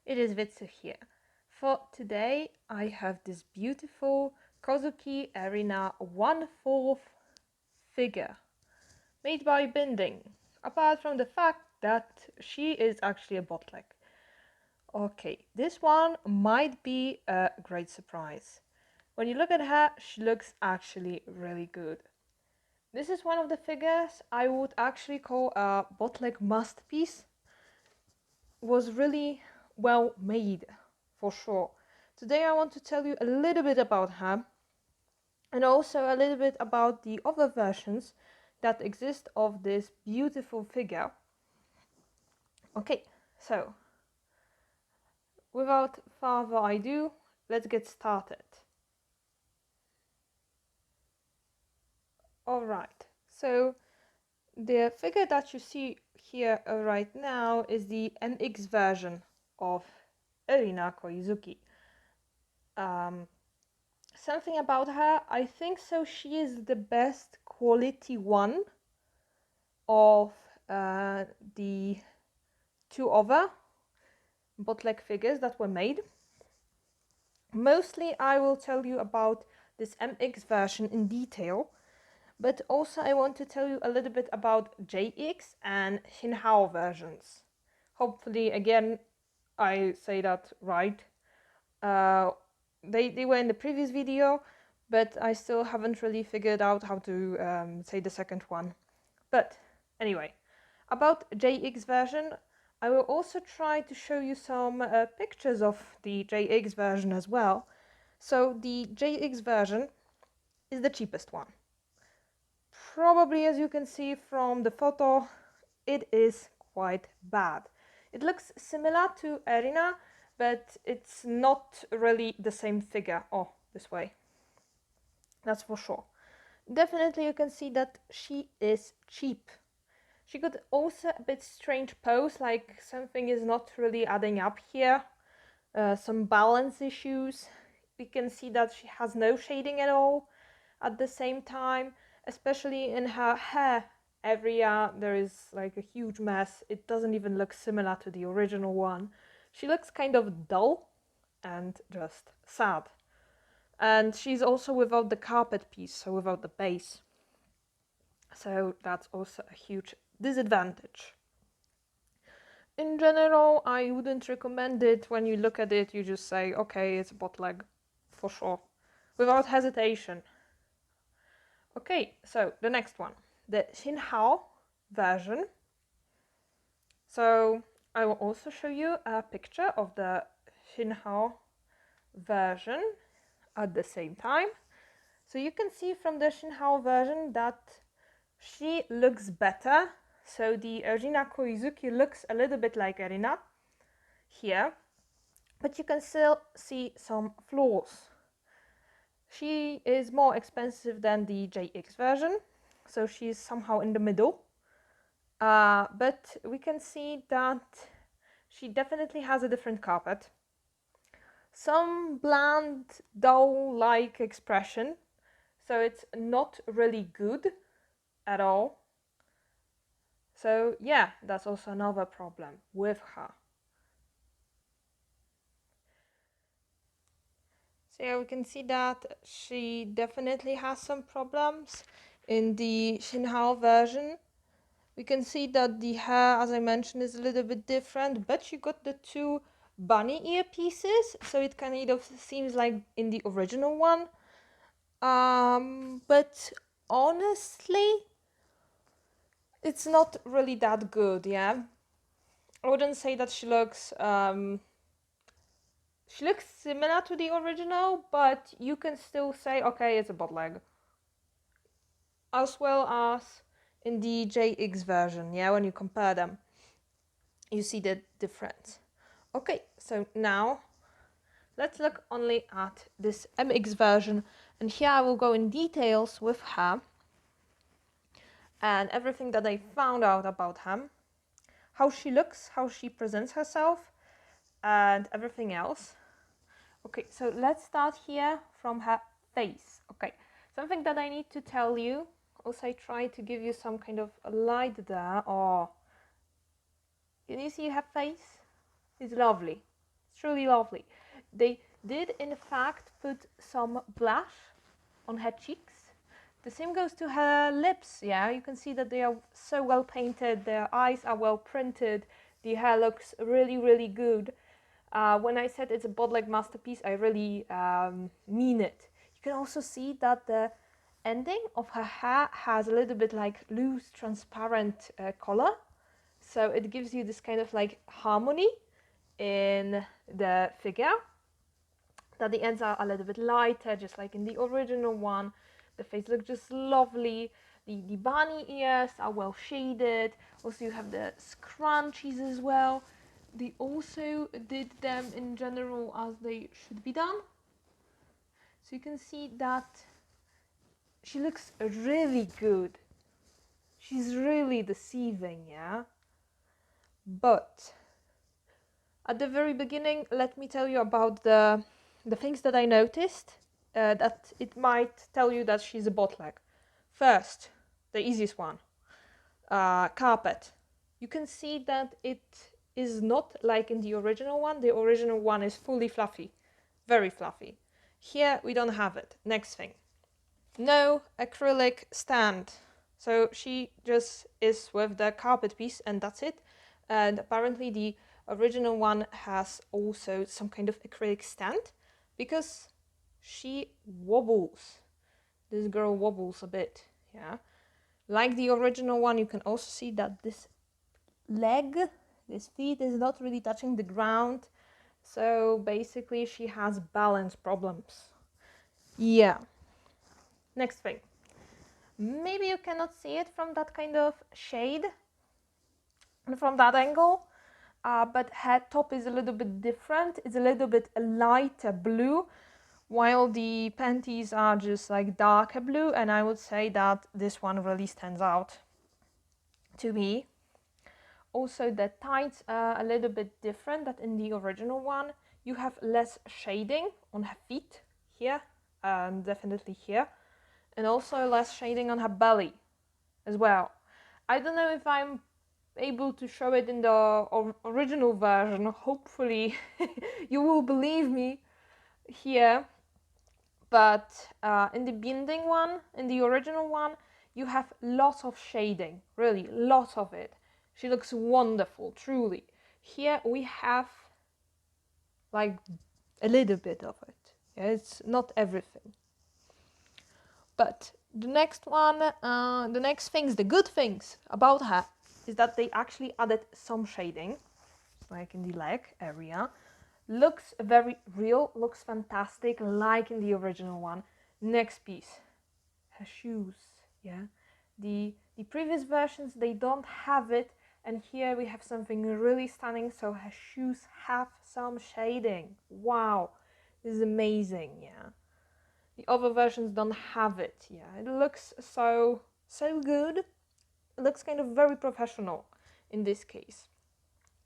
it is Vitsu here. For today I have this beautiful Kozuki Erina 1/4 figure made by binding, apart from the fact that she is actually a bootleg. Okay, this one might be a great surprise. When you look at her, she looks actually really good. This is one of the figures I would actually call a bootleg masterpiece. Was really well made, for sure. Today I want to tell you a little bit about her and also a little bit about the other versions that exist of this beautiful figure. Okay, so without further ado, let's get started. Alright, so the figure that you see here right now is the MX version of Erina Koizuki. Something about her, I think so she is the best quality one of the two other bootleg figures that were made. Mostly I will tell you about this MX version in detail, but also I want to tell you a little bit about JX and Shinhao versions. Hopefully again I say that right. They were in the previous video, but I still haven't really figured out how to say the second one. But anyway, about JX version, I will also try to show you some pictures of the JX version as well. So the JX version is the cheapest one. Probably, as you can see from the photo, it is quite bad. It looks similar to Erina, but it's not really the same figure. Oh, this way. That's for sure. Definitely you can see that she is cheap. She got also a bit strange pose, like something is not really adding up here. Some balance issues. We can see that she has no shading at all at the same time, especially in her hair area. There is like a huge mess. It doesn't even look similar to the original one. She looks kind of dull and just sad. And she's also without the carpet piece, so without the base. So that's also a huge disadvantage. In general, I wouldn't recommend it. When you look at it, you just say, okay, it's a bootleg, for sure, without hesitation. Okay, so the next one, the Shinhao version. So I will also show you a picture of the Shinhao version at the same time. So you can see from the Shinhao version that she looks better. So the Erina Koizuki looks a little bit like Erina here, but you can still see some flaws. She is more expensive than the JX version, so she's somehow in the middle. But we can see that she definitely has a different carpet. Some bland, doll-like expression, so it's not really good at all. So yeah, that's also another problem with her. So yeah, we can see that she definitely has some problems in the Shinhao version. We can see that the hair, as I mentioned, is a little bit different, but she got the two bunny ear pieces, so it kind of seems like in the original one. But honestly, it's not really that good, yeah. I wouldn't say that she looks similar to the original, but you can still say, okay, it's a bootleg. As well as in the JX version, yeah, when you compare them, you see the difference. Okay, so now let's look only at this MX version, and here I will go in details with her and everything that I found out about her, how she looks, how she presents herself, and everything else. Okay, so let's start here from her face. Okay, something that I need to tell you, also I try to give you some kind of light there. Oh, can you see her face? It's lovely. truly lovely. They did in fact put some blush on her cheeks. The same goes to her lips, yeah, you can see that they are so well painted, their eyes are well printed, the hair looks really, really good. When I said it's a bootleg masterpiece, I really mean it. You can also see that the ending of her hair has a little bit like loose, transparent color. So it gives you this kind of like harmony in the figure. That the ends are a little bit lighter, just like in the original one. The face looks just lovely. The bunny ears are well shaded. Also you have the scrunchies as well. They also did them in general as they should be done. So you can see that she looks really good. She's really deceiving, yeah? But at the very beginning, let me tell you about the things that I noticed that it might tell you that she's a bootleg. First, the easiest one, carpet. You can see that it is not like in the original one. The original one is fully fluffy, very fluffy. Here we don't have it. Next thing, no acrylic stand. So she just is with the carpet piece and that's it. And apparently the original one has also some kind of acrylic stand because she wobbles. This girl wobbles a bit, yeah. Like the original one, you can also see that this feet is not really touching the ground. So basically she has balance problems. Yeah. Next thing. Maybe you cannot see it from that kind of shade and from that angle, but her top is a little bit different. It's a little bit lighter blue, while the panties are just like darker blue, and I would say that this one really stands out to me. Also, the tights are a little bit different than in the original one. You have less shading on her feet here, definitely here, and also less shading on her belly as well. I don't know if I'm able to show it in the original version. Hopefully you will believe me here, but in the binding one, in the original one, you have lots of shading, really lots of it. She looks wonderful, truly. Here we have like a little bit of it. Yeah, it's not everything. But the next one, the next things, the good things about her is that they actually added some shading, like in the leg area. Looks very real, looks fantastic, like in the original one. Next piece, her shoes, yeah. The previous versions, they don't have it, and here we have something really stunning, so her shoes have some shading. Wow, this is amazing, yeah. The other versions don't have it, yeah. It looks so good. It looks kind of very professional in this case.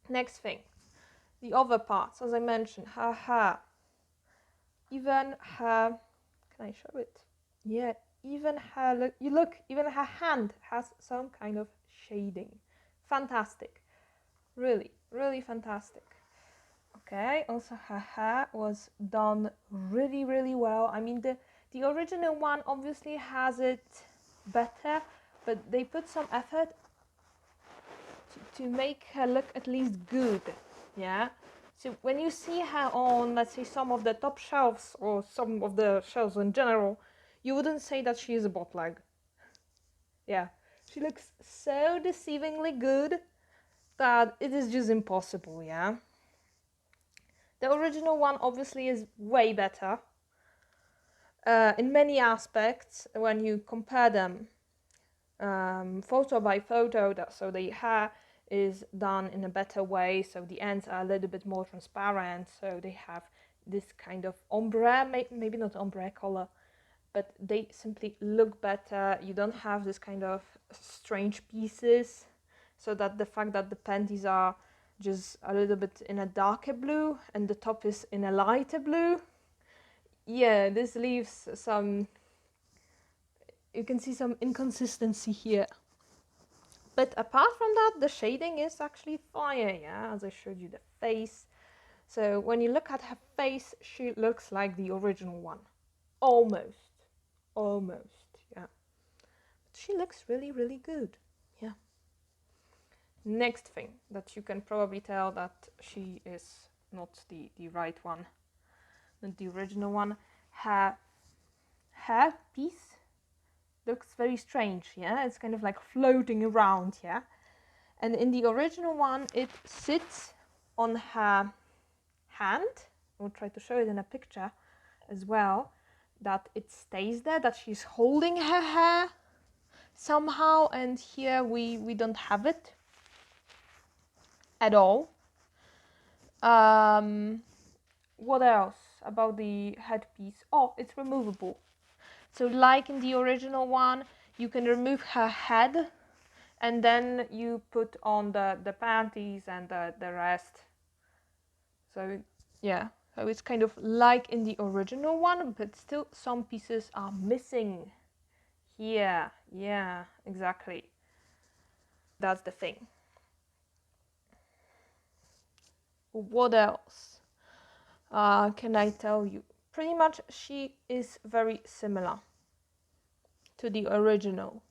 Next thing, the other parts, as I mentioned, her hair. Even her, can I show it? Yeah, even her, even her hand has some kind of shading. Fantastic. Really, really fantastic. Okay, also her hair was done really, really well. I mean, the original one obviously has it better, but they put some effort to make her look at least good, yeah? So when you see her on, let's say, some of the top shelves or some of the shelves in general, you wouldn't say that she is a bootleg. Yeah, she looks so deceivingly good that it is just impossible, yeah? The original one obviously is way better in many aspects when you compare them photo by photo, so the hair is done in a better way, so the ends are a little bit more transparent, so they have this kind of ombre, maybe not ombre color, but they simply look better. You don't have this kind of strange pieces, so that the fact that the panties are just a little bit in a darker blue and the top is in a lighter blue, yeah, this leaves some, you can see some inconsistency here. But apart from that, the shading is actually fire, yeah, as I showed you the face. So when you look at her face, she looks like the original one. Almost. Yeah. But she looks really, really good. Yeah. Next thing that you can probably tell that she is not the right one, not the original one. Her hair piece looks very strange, yeah? It's kind of like floating around, yeah? And in the original one, it sits on her hand. I'll try to show it in a picture as well, that it stays there, that she's holding her hair somehow, and here we don't have it at all. What else about the headpiece? Oh, it's removable. So like in the original one, you can remove her head and then you put on the panties and the rest. So yeah, so it's kind of like in the original one, but still some pieces are missing here. Yeah, exactly. That's the thing. What else can I tell you? Pretty much she is very similar to the original.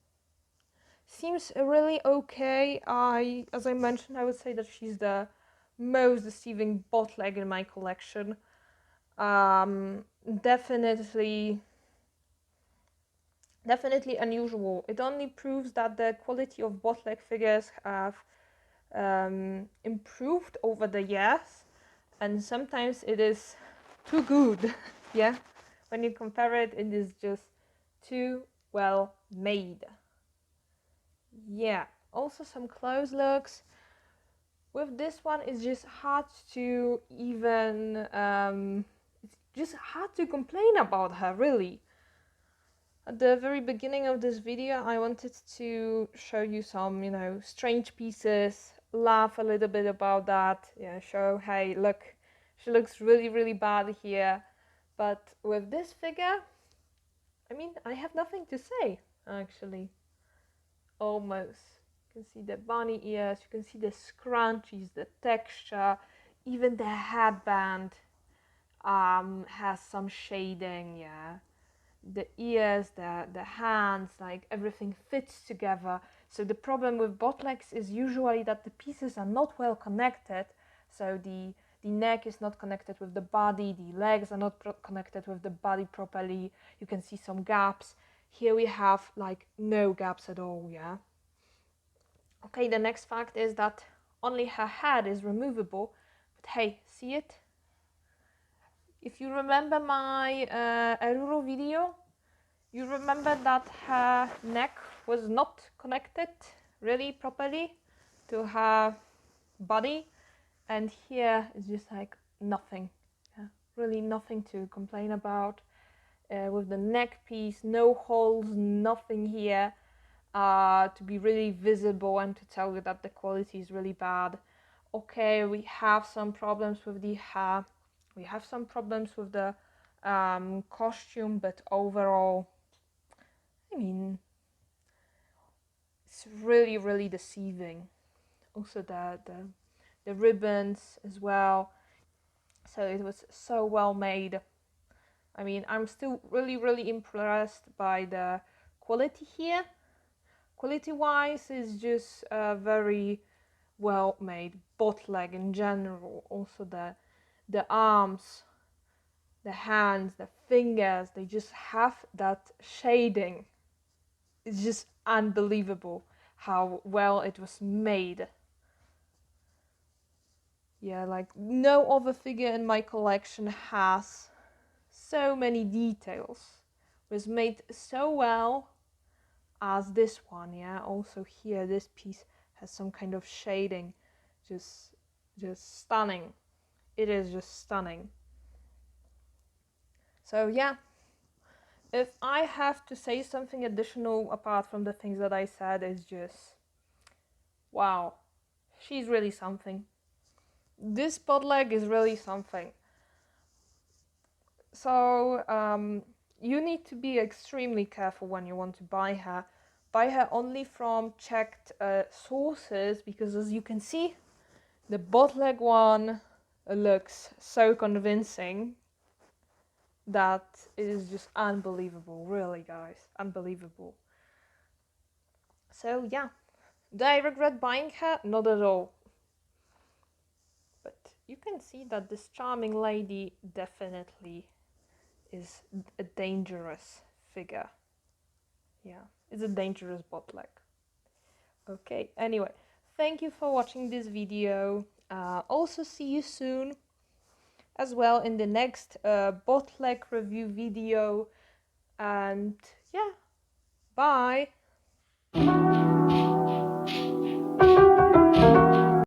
Seems really okay. As I mentioned, I would say that she's the most deceiving bootleg in my collection. Definitely unusual. It only proves that the quality of bootleg figures have improved over the years, and sometimes it is too good. Yeah, when you compare it, it is just too well made. Yeah, also some close looks. With this one, it's just hard to even it's just hard to complain about her, really. At the very beginning of this video, I wanted to show you some, strange pieces, laugh a little bit about that, show, hey, look, she looks really, really bad here. But with this figure, I mean, I have nothing to say, actually. Almost. You can see the bunny ears, you can see the scrunchies, the texture, even the headband has some shading, yeah. The ears, the hands, like everything fits together. So the problem with bootlegs is usually that the pieces are not well connected. So the neck is not connected with the body, the legs are not connected with the body properly. You can see some gaps. Here we have like no gaps at all, yeah. Okay, the next fact is that only her head is removable. But hey, see it? If you remember my Eruro video, you remember that her neck was not connected really properly to her body, and here it's just like nothing, yeah, really nothing to complain about. With the neck piece, no holes, nothing here to be really visible and to tell you that the quality is really bad. Okay, we have some problems with the hair, we have some problems with the costume, but overall, I mean, it's really, really deceiving. Also the ribbons as well. So it was so well made. I mean, I'm still really, really impressed by the quality here. Quality-wise, it's just very well made. Bootleg in general. Also the arms, the hands, the fingers, they just have that shading. It's just unbelievable how well it was made. Yeah, like no other figure in my collection has so many details. It was made so well as this one, yeah. Also here, this piece has some kind of shading. Just stunning. It is just stunning. So yeah, if I have to say something additional apart from the things that I said, it's just, wow, she's really something. This bootleg is really something. So you need to be extremely careful when you want to buy her. Buy her only from checked sources, because as you can see, the bootleg one looks so convincing that it is just unbelievable, really, guys, unbelievable. So yeah, do I regret buying her? Not at all. But you can see that this charming lady definitely is a dangerous figure. Yeah, it's a dangerous bootleg. Okay, anyway, thank you for watching this video. Also see you soon as well in the next bootleg review video. And yeah, bye!